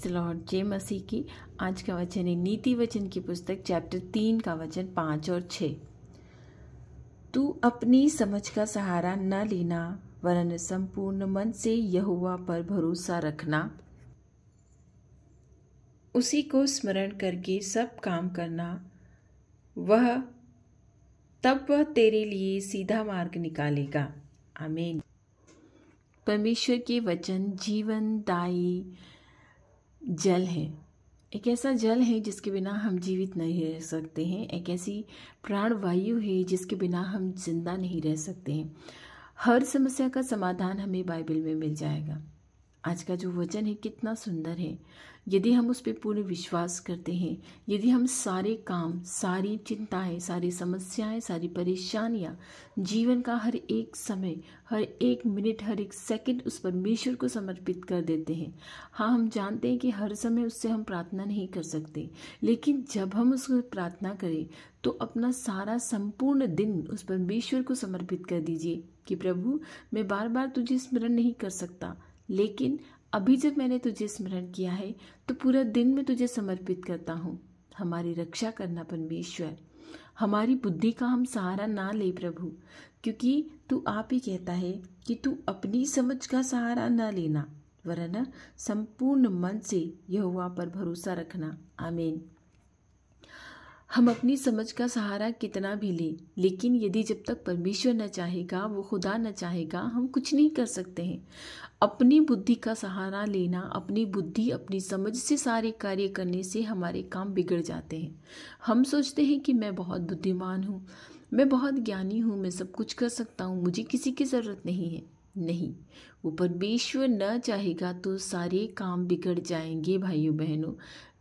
The Lord. जय मसीह की। आज का वचन है नीति वचन की पुस्तक चैप्टर 3 का वचन 5 और 6। तू अपनी समझ का सहारा न लेना, वरन संपूर्ण मन से यहोवा पर भरोसा रखना। उसी को स्मरण करके सब काम करना, तब वह तेरे लिए सीधा मार्ग निकालेगा। आमीन। परमेश्वर के वचन जीवनदायी जल है। एक ऐसा जल है जिसके बिना हम जीवित नहीं रह सकते हैं। एक ऐसी प्राणवायु है जिसके बिना हम जिंदा नहीं रह सकते हैं। हर समस्या का समाधान हमें बाइबल में मिल जाएगा। आज का जो वचन है कितना सुंदर है। यदि हम उस पर पूर्ण विश्वास करते हैं, यदि हम सारे काम, सारी चिंताएं, सारी समस्याएं, सारी परेशानियां, जीवन का हर एक समय, हर एक मिनट, हर एक सेकंड उस परमेश्वर को समर्पित कर देते हैं। हाँ, हम जानते हैं कि हर समय उससे हम प्रार्थना नहीं कर सकते, लेकिन जब हम उसको प्रार्थना करें तो अपना सारा संपूर्ण दिन उस परमेश्वर को समर्पित कर दीजिए कि प्रभु, मैं बार बार तुझे स्मरण नहीं कर सकता, लेकिन अभी जब मैंने तुझे स्मरण किया है तो पूरा दिन मैं तुझे समर्पित करता हूँ। हमारी रक्षा करना परमेश्वर। हमारी बुद्धि का हम सहारा ना ले प्रभु, क्योंकि तू आप ही कहता है कि तू अपनी समझ का सहारा ना लेना, वरन संपूर्ण मन से यहोवा पर भरोसा रखना। आमीन। हम अपनी समझ का सहारा कितना भी लें, लेकिन यदि जब तक परमेश्वर न चाहेगा, वो खुदा न चाहेगा, हम कुछ नहीं कर सकते हैं। अपनी बुद्धि का सहारा लेना, अपनी बुद्धि, अपनी समझ से सारे कार्य करने से हमारे काम बिगड़ जाते हैं। हम सोचते हैं कि मैं बहुत बुद्धिमान हूँ, मैं बहुत ज्ञानी हूँ, मैं सब कुछ कर सकता हूँ, मुझे किसी की ज़रूरत नहीं है। नहीं, वो परमेश्वर न चाहेगा तो सारे काम बिगड़ जाएंगे। भाइयों बहनों,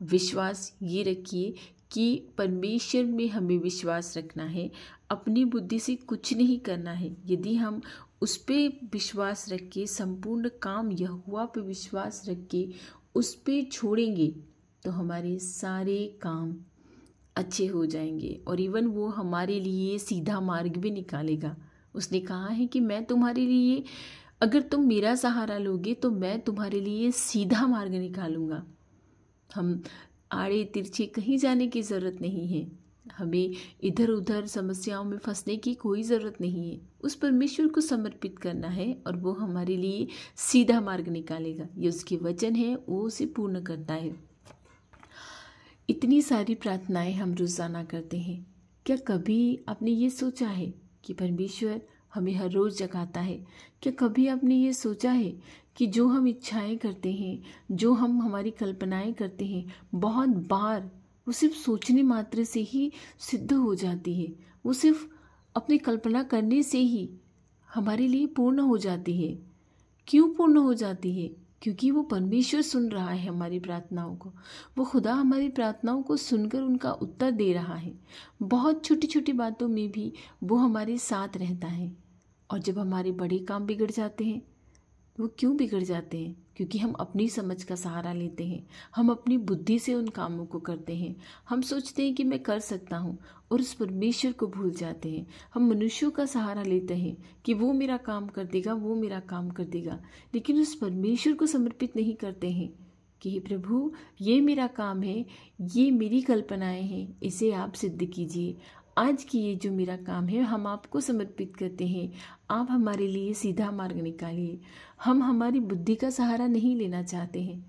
विश्वास ये रखिए कि परमेश्वर में हमें विश्वास रखना है। अपनी बुद्धि से कुछ नहीं करना है। यदि हम उस पर विश्वास रख के, संपूर्ण काम यहोवा पे विश्वास रख के उस पर छोड़ेंगे तो हमारे सारे काम अच्छे हो जाएंगे और इवन वो हमारे लिए सीधा मार्ग भी निकालेगा। उसने कहा है कि मैं तुम्हारे लिए, अगर तुम मेरा सहारा लोगे तो मैं तुम्हारे लिए सीधा मार्ग निकालूंगा। हम आड़े तिरछे कहीं जाने की ज़रूरत नहीं है। हमें इधर उधर समस्याओं में फंसने की कोई ज़रूरत नहीं है। उस परमेश्वर को समर्पित करना है और वो हमारे लिए सीधा मार्ग निकालेगा। ये उसके वचन है, वो उसे पूर्ण करता है। इतनी सारी प्रार्थनाएं हम रोज़ाना करते हैं। क्या कभी आपने ये सोचा है कि परमेश्वर हमें हर रोज़ जगाता है? क्या कभी आपने ये सोचा है कि जो हम इच्छाएं करते हैं, जो हम हमारी कल्पनाएं करते हैं, बहुत बार वो सिर्फ सोचने मात्र से ही सिद्ध हो जाती है। वो सिर्फ अपनी कल्पना करने से ही हमारे लिए पूर्ण हो जाती है। क्यों पूर्ण हो जाती है? क्योंकि वो परमेश्वर सुन रहा है हमारी प्रार्थनाओं को। वो खुदा हमारी प्रार्थनाओं को सुनकर उनका उत्तर दे रहा है। बहुत छोटी छोटी बातों में भी वो हमारे साथ रहता है। और जब हमारे बड़े काम बिगड़ जाते हैं, वो क्यों बिगड़ जाते हैं? क्योंकि हम अपनी समझ का सहारा लेते हैं। हम अपनी बुद्धि से उन कामों को करते हैं। हम सोचते हैं कि मैं कर सकता हूँ और उस परमेश्वर को भूल जाते हैं। हम मनुष्यों का सहारा लेते हैं कि वो मेरा काम कर देगा, वो मेरा काम कर देगा, लेकिन उस परमेश्वर को समर्पित नहीं करते हैं कि हे प्रभु, ये मेरा काम है, ये मेरी कल्पनाएं हैं, इसे आप सिद्ध कीजिए। आज की ये जो मेरा काम है हम आपको समर्पित करते हैं। आप हमारे लिए सीधा मार्ग निकालिए। हम हमारी बुद्धि का सहारा नहीं लेना चाहते हैं,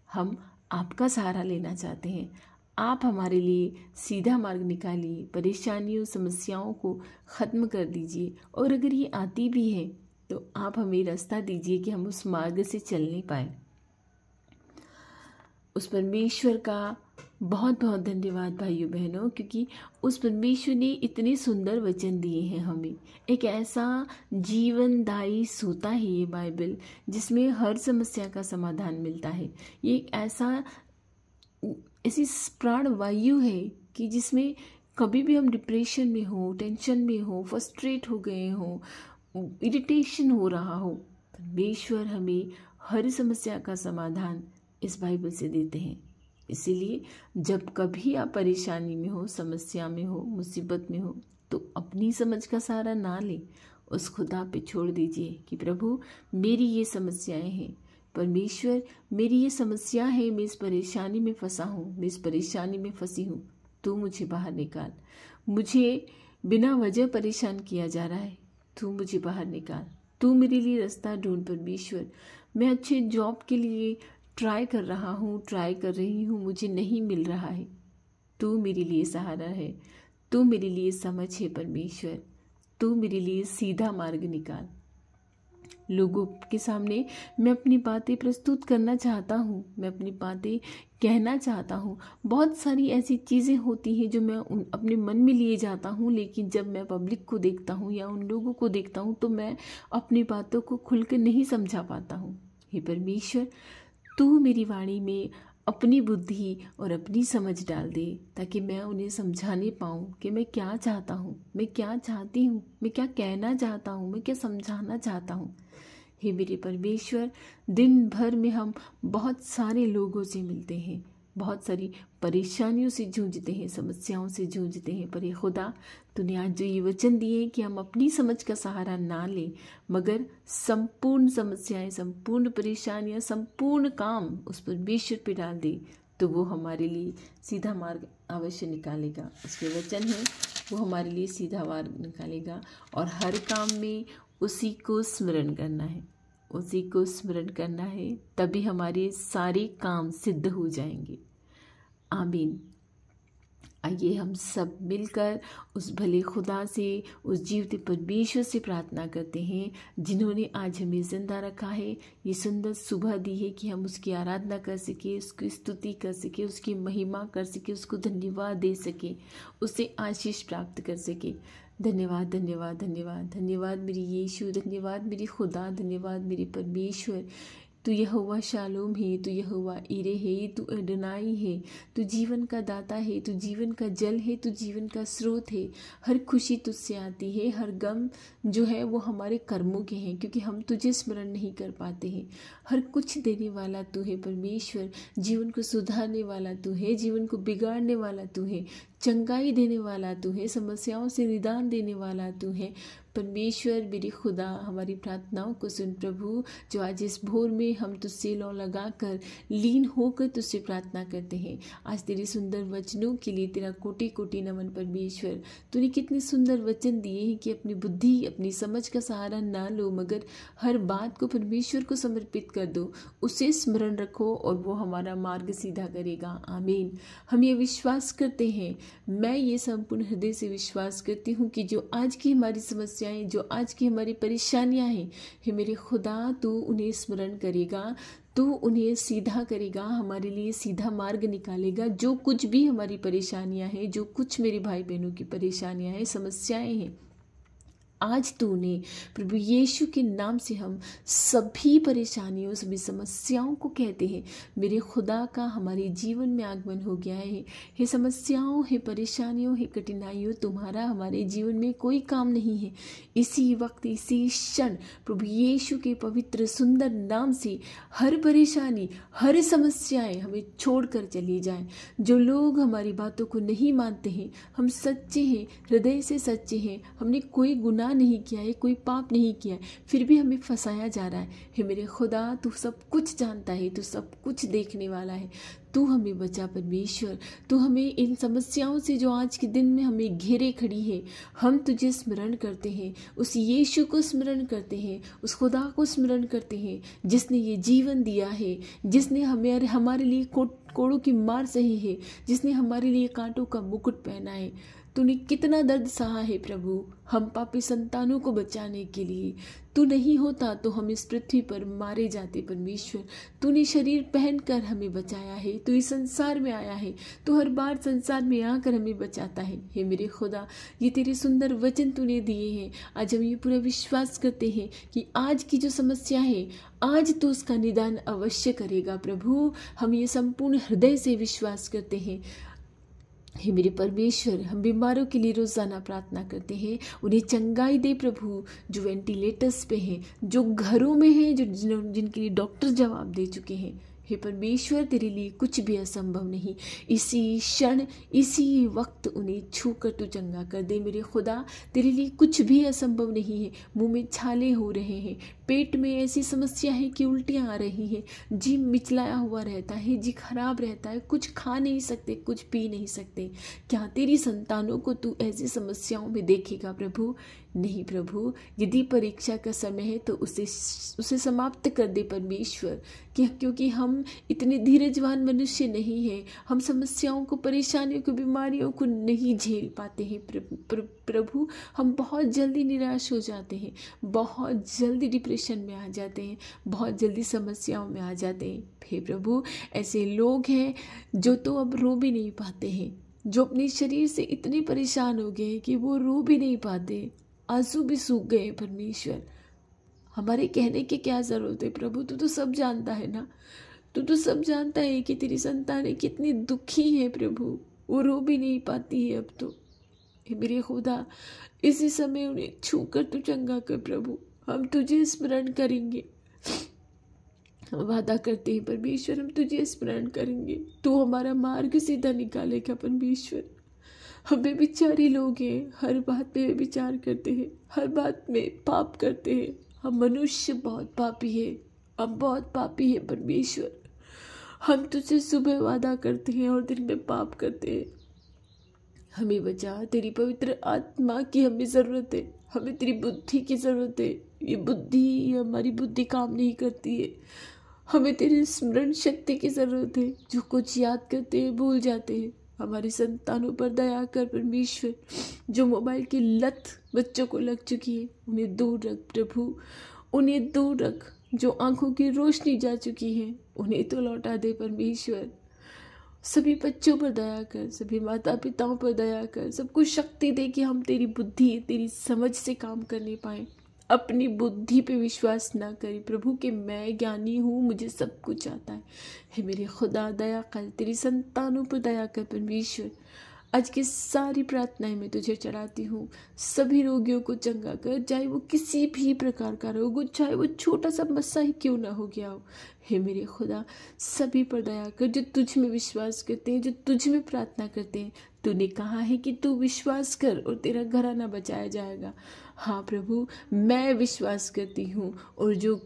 हम आपका सहारा लेना चाहते हैं। आप हमारे लिए सीधा मार्ग निकालिए। परेशानियों, समस्याओं को ख़त्म कर दीजिए, और अगर ये आती भी है तो आप हमें रास्ता दीजिए कि हम उस मार्ग से चलने पाए। उस परमेश्वर का बहुत बहुत धन्यवाद भाइयों बहनों, क्योंकि उस परमेश्वर ने इतने सुंदर वचन दिए हैं हमें। एक ऐसा जीवनदायी सोता है ये बाइबल, जिसमें हर समस्या का समाधान मिलता है। ये एक ऐसी प्राणवायु है कि जिसमें कभी भी हम डिप्रेशन में हो, टेंशन में हो, फ्रस्ट्रेट हो गए हो, इरिटेशन हो रहा हो, परमेश्वर हमें हर समस्या का समाधान इस बाइबल से देते हैं। इसीलिए जब कभी आप परेशानी में हो, समस्या में हो, मुसीबत में हो, तो अपनी समझ का सहारा ना लें, उस खुदा पे छोड़ दीजिए कि प्रभु, मेरी ये समस्याएं हैं, परमेश्वर मेरी ये समस्या है, मैं इस परेशानी में फंसा हूँ, मैं इस परेशानी में फंसी हूँ, तू मुझे बाहर निकाल। मुझे बिना वजह परेशान किया जा रहा है, तू मुझे बाहर निकाल। तू मेरे लिए रास्ता ढूंढ परमेश्वर। मैं अच्छे जॉब के लिए ट्राई कर रहा हूँ, ट्राई कर रही हूँ, मुझे नहीं मिल रहा है। तू मेरे लिए सहारा है, तू मेरे लिए समझ है परमेश्वर। तू मेरे लिए सीधा मार्ग निकाल। लोगों के सामने मैं अपनी बातें प्रस्तुत करना चाहता हूँ, मैं अपनी बातें कहना चाहता हूँ। बहुत सारी ऐसी चीज़ें होती हैं जो मैं अपने मन में लिए जाता हूँ, लेकिन जब मैं पब्लिक को देखता हूँ या उन लोगों को देखता हूँ तो मैं अपनी बातों को खुलकर नहीं समझा पाता हूँ। हे परमेश्वर, तू मेरी वाणी में अपनी बुद्धि और अपनी समझ डाल दे, ताकि मैं उन्हें समझाने पाऊँ कि मैं क्या चाहता हूँ, मैं क्या चाहती हूँ, मैं क्या कहना चाहता हूँ, मैं क्या समझाना चाहता हूँ। हे मेरे परमेश्वर, दिन भर में हम बहुत सारे लोगों से मिलते हैं, बहुत सारी परेशानियों से जूझते हैं, समस्याओं से जूझते हैं, पर हे खुदा, तूने आज जो ये वचन दिए कि हम अपनी समझ का सहारा ना लें, मगर संपूर्ण समस्याएं, संपूर्ण परेशानियां, संपूर्ण काम उस परमेश्वर पे डाल दे, तो वो हमारे लिए सीधा मार्ग अवश्य निकालेगा। उसके वचन है वो हमारे लिए सीधा मार्ग निकालेगा। और हर काम में उसी को स्मरण करना है, उसी को स्मरण करना है, तभी हमारे सारे काम सिद्ध हो जाएंगे। आमीन। आइए हम सब मिलकर उस भले खुदा से, उस जीवते परमेश्वर से प्रार्थना करते हैं, जिन्होंने आज हमें जिंदा रखा है, ये सुंदर सुबह दी है कि हम उसकी आराधना कर सके, उसकी स्तुति कर सके, उसकी महिमा कर सके, उसको धन्यवाद दे सके, उससे आशीष प्राप्त कर सके। धन्यवाद धन्यवाद धन्यवाद धन्यवाद मेरी यीशु, धन्यवाद मेरी खुदा, धन्यवाद मेरे परमेश्वर। तू यहोवा शालोम है, तू यहोवा इरे है, तू अडोनाई है, तू जीवन का दाता है, तू जीवन का जल है, तू जीवन का स्रोत है। हर खुशी तुझसे आती है, हर गम जो है वो हमारे कर्मों के हैं, क्योंकि हम तुझे स्मरण नहीं कर पाते हैं। हर कुछ देने वाला तू है परमेश्वर, जीवन को सुधारने वाला तू है, जीवन को बिगाड़ने वाला तू है, चंगाई देने वाला तू है, समस्याओं से निदान देने वाला तू है। परमेश्वर मेरे खुदा, हमारी प्रार्थनाओं को सुन प्रभु, जो आज इस भोर में हम तुझसे लौ लगाकर लीन होकर तुझसे प्रार्थना करते हैं। आज तेरे सुंदर वचनों के लिए तेरा कोटि कोटि नमन परमेश्वर। तूने कितने सुंदर वचन दिए हैं कि अपनी बुद्धि, अपनी समझ का सहारा ना लो, मगर हर बात को परमेश्वर को समर्पित कर दो, उसे स्मरण रखो और वो हमारा मार्ग सीधा करेगा। आमीन। हम ये विश्वास करते हैं, मैं ये संपूर्ण हृदय से विश्वास करती हूँ कि जो आज की हमारी समस्याएं, जो आज की हमारी परेशानियां हैं, हे मेरे खुदा, तू उन्हें स्मरण करेगा, तू उन्हें सीधा करेगा, हमारे लिए सीधा मार्ग निकालेगा। जो कुछ भी हमारी परेशानियां हैं, जो कुछ मेरे भाई बहनों की परेशानियां हैं, समस्याएं हैं, आज तूने प्रभु यीशु के नाम से हम सभी परेशानियों, सभी समस्याओं को कहते हैं, मेरे खुदा का हमारे जीवन में आगमन हो गया है। हे समस्याओं, हे परेशानियों, हे कठिनाइयों, तुम्हारा हमारे जीवन में कोई काम नहीं है। इसी वक्त, इसी क्षण प्रभु यीशु के पवित्र सुंदर नाम से हर परेशानी, हर समस्याएं हमें छोड़कर चली जाएं। जो लोग हमारी बातों को नहीं मानते हैं, हम सच्चे हैं, हृदय से सच्चे हैं, हमने कोई गुनाह नहीं किया है, कोई पाप नहीं किया है, फिर भी हमें फंसाया जा रहा है। हे मेरे खुदा, तू सब कुछ जानता है, तू सब कुछ देखने वाला है, तू हमें बचा परमेश्वर। तू हमें इन समस्याओं से जो आज के दिन में हमें घेरे खड़ी है, हम तुझे स्मरण करते हैं, उस यीशु को स्मरण करते हैं, उस खुदा को स्मरण करते हैं, जिसने ये जीवन दिया है, जिसने हमारे लिए कोड़ों की मार सही है, जिसने हमारे लिए कांटों का मुकुट पहना है। तूने कितना दर्द सहा है प्रभु, हम पापी संतानों को बचाने के लिए। तू नहीं होता तो हम इस पृथ्वी पर मारे जाते परमेश्वर। तूने शरीर पहनकर हमें बचाया है, तू इस संसार में आया है, तू हर बार संसार में आकर हमें बचाता है। हे मेरे खुदा, ये तेरे सुंदर वचन तूने दिए हैं, आज हम ये पूरा विश्वास करते हैं कि आज की जो समस्या है, आज तू उसका निदान अवश्य करेगा प्रभु। हम ये संपूर्ण हृदय से विश्वास करते हैं। हे मेरे परमेश्वर, हम बीमारों के लिए रोज़ाना प्रार्थना करते हैं, उन्हें चंगाई दे प्रभु, जो वेंटिलेटर्स पे हैं, जो घरों में हैं, जो जिनके लिए डॉक्टर जवाब दे चुके हैं। हे परमेश्वर, तेरे लिए कुछ भी असंभव नहीं। इसी क्षण, इसी वक्त उन्हें छूकर तू चंगा कर दे मेरे खुदा। तेरे लिए कुछ भी असंभव नहीं है। मुंह में छाले हो रहे हैं, पेट में ऐसी समस्या है कि उल्टियाँ आ रही हैं, जी मिचलाया हुआ रहता है, जी खराब रहता है, कुछ खा नहीं सकते, कुछ पी नहीं सकते। क्या तेरी संतानों को तू ऐसी समस्याओं में देखेगा प्रभु? नहीं प्रभु, यदि परीक्षा का समय है तो उसे समाप्त कर दे परमेश्वर। क्योंकि हम इतने धीरजवान मनुष्य नहीं हैं। हम समस्याओं को, परेशानियों को, बीमारियों को नहीं झेल पाते हैं प्रभु। हम बहुत जल्दी निराश हो जाते हैं, बहुत जल्दी डिप्रेशन में आ जाते हैं, बहुत जल्दी समस्याओं में आ जाते हैं। हे प्रभु, ऐसे लोग हैं जो तो अब रो भी नहीं पाते हैं, जो अपने शरीर से इतने परेशान हो गए कि वो रो भी नहीं पाते, आंसू भी सूख गए। परमेश्वर, हमारे कहने की क्या ज़रूरत है प्रभु? तू तो सब जानता है ना। तू तो सब जानता है कि तेरी संतानें कितनी दुखी है प्रभु, वो रो भी नहीं पाती है अब तो। हे मेरे खुदा, इसी समय उन्हें छूकर तू चंगा कर प्रभु। हम तुझे स्मरण करेंगे, हम वादा करते हैं परमेश्वर, हम तुझे स्मरण करेंगे। तू हमारा मार्ग सीधा निकालेगा परमेश्वर। हम बेचारे लोग हैं, हर बात में विचार करते हैं, हर बात में पाप करते हैं। हम मनुष्य बहुत पापी है, हम बहुत पापी है परमेश्वर। हम तुझसे सुबह वादा करते हैं और दिन में पाप करते हैं। हमें बचा। तेरी पवित्र आत्मा की हमें ज़रूरत है, हमें तेरी बुद्धि की ज़रूरत है। ये हमारी बुद्धि काम नहीं करती है। हमें तेरी स्मरण शक्ति की ज़रूरत है। जो कुछ याद करते हैं भूल जाते हैं। हमारी संतानों पर दया कर परमेश्वर। जो मोबाइल की लत बच्चों को लग चुकी है, उन्हें दूर रख प्रभु, उन्हें दूर रख। जो आंखों की रोशनी जा चुकी है, उन्हें तो लौटा दे परमेश्वर। सभी बच्चों पर दया कर, सभी माता पिताओं पर दया कर, सबको शक्ति दे कि हम तेरी बुद्धि, तेरी समझ से काम करने पाएं। अपनी बुद्धि पे विश्वास ना करें प्रभु कि मैं ज्ञानी हूँ, मुझे सब कुछ आता है। हे मेरे खुदा, दया कर, तेरी संतानों पर दया कर परमेश्वर। आज की सारी प्रार्थनाएं मैं तुझे चढ़ाती हूँ। सभी रोगियों को चंगा कर, चाहे वो किसी भी प्रकार का रोग हो, चाहे वो छोटा सा मस्सा ही क्यों ना हो गया हो। हे मेरे खुदा, सभी पर दया कर जो तुझ में विश्वास करते हैं, जो तुझ में प्रार्थना करते हैं। तूने कहा है कि तू विश्वास कर और तेरा घराना बचाया जाएगा। हाँ प्रभु, मैं विश्वास करती हूँ और जो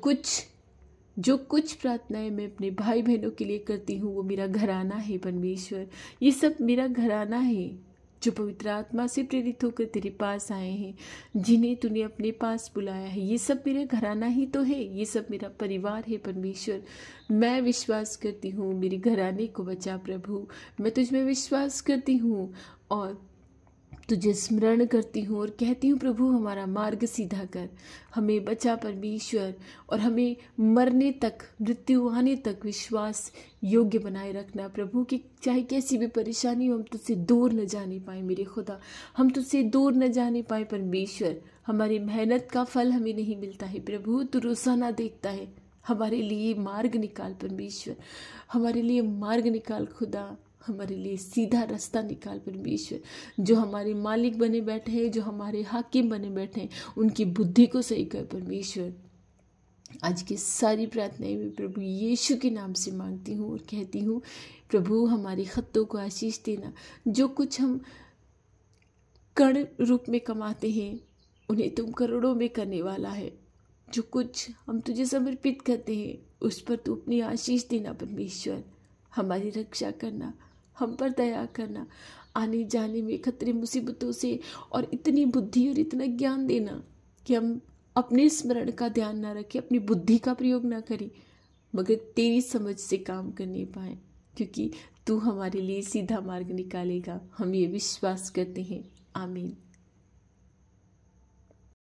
कुछ प्रार्थनाएं मैं अपने भाई बहनों के लिए करती हूँ वो मेरा घराना है परमेश्वर। ये सब मेरा घराना है जो पवित्र आत्मा से प्रेरित होकर तेरे पास आए हैं, जिन्हें तूने अपने पास बुलाया है। ये सब मेरा घराना ही तो है, ये सब मेरा परिवार है परमेश्वर। मैं विश्वास करती हूँ, मेरे घराने को बचा प्रभु। मैं तुझ में विश्वास करती हूँ और तुझे स्मरण करती हूँ और कहती हूँ प्रभु, हमारा मार्ग सीधा कर, हमें बचा परमेश्वर, और हमें मरने तक, मृत्यु आने तक विश्वास योग्य बनाए रखना प्रभु। कि चाहे कैसी भी परेशानी हो, हम तुझसे दूर न जाने पाए मेरे खुदा, हम तुझसे दूर न जाने पाए परमेश्वर। हमारी मेहनत का फल हमें नहीं मिलता है प्रभु, तू रोजाना देखता है। हमारे लिए मार्ग निकाल परमेश्वर, हमारे लिए मार्ग निकाल खुदा, हमारे लिए सीधा रास्ता निकाल परमेश्वर। जो हमारे मालिक बने बैठे हैं, जो हमारे हाकिम बने बैठे हैं, उनकी बुद्धि को सही कर परमेश्वर। आज की सारी प्रार्थनाएं मैं प्रभु यीशु के नाम से मांगती हूँ और कहती हूँ प्रभु, हमारे खत्तों को आशीष देना। जो कुछ हम कण रूप में कमाते हैं, उन्हें तुम करोड़ों में करने वाला है। जो कुछ हम तुझे समर्पित करते हैं, उस पर तू अपनी आशीष देना परमेश्वर। हमारी रक्षा करना, हम पर दया करना, आने जाने में खतरे मुसीबतों से, और इतनी बुद्धि और इतना ज्ञान देना कि हम अपने स्मरण का ध्यान ना रखें, अपनी बुद्धि का प्रयोग ना करें, मगर तेरी समझ से काम करने पाए, क्योंकि तू हमारे लिए सीधा मार्ग निकालेगा। हम ये विश्वास करते हैं। आमीन।